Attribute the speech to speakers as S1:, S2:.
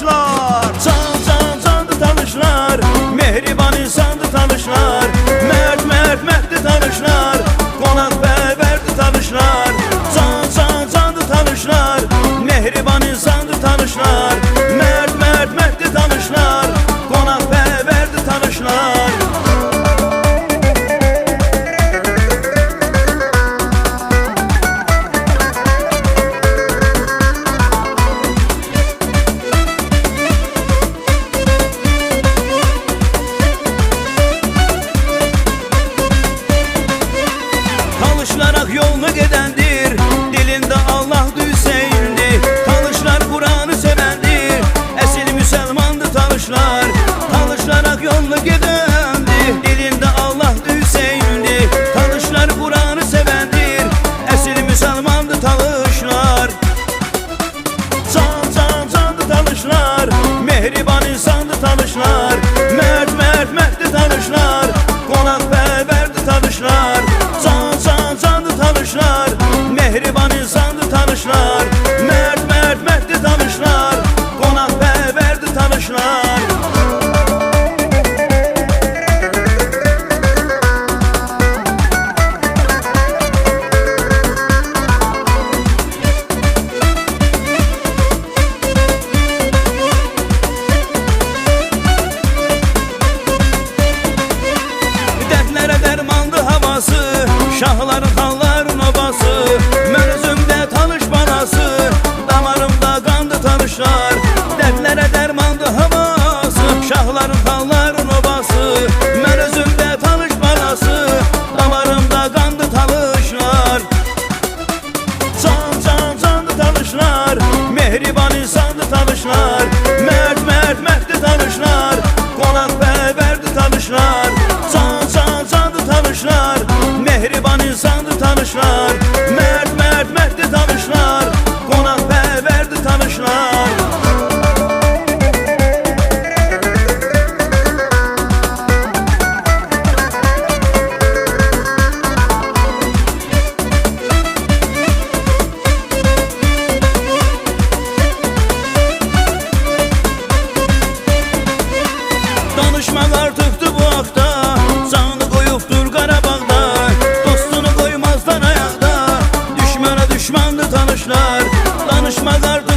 S1: tanışlar.
S2: Candı tanışlar, mehriban insandı tanışlar. Mertdi tanışlar, qonaqpərvərdi tanışlar. Candı tanışlar, mehriban insandı tanışlar. Mertdi tanışlar, qonaqpərvərdi tanışlar. Tanışlarak yolunu gedendir, dilinde Allah Hüseyin'dir. Tanışlar Kur'an'ı sevendir, esil Müslümandı tanışlar. Tanışlarak yolunu gedendir, dilinde Allah Hüseyin'dir. Tanışlar Kur'an'ı sevendir, esil Müslümandı tanışlar. Candı tanışlar, mehriban insandı tanışlar. Mertdi tanışlar, qonaqpərvərdi tanışlar. Candı tanışlar, mehriban insandı tanışlar. Mertdi tanışlar, qonaqpərvərdi tanışlar. Dərdlərə dərmandı havası, şahların xanların obası. Mən özümdə tanış banası, damarımda qandı tanışlar. Dərdlərə dərmandı havası, şahların xanların obası. Mən özümdə tanış banası, damarımda qandı tanışlar. Candı tanışlar, mehriban insandı tanışlar. Mertdi tanışlar, qonaqpərvərdi tanışlar. Candı tanışlar, mehriban insandı tanışlar. Mertdi tanışlar, qonaqpərvərdi tanışlar. Danışmaq artıqdır bu haqda, canını qoyubdur Qarabağda. Dostunu qoymazdan ayaqda, düşmana düşmandı tanışlar. Danışmaq artıq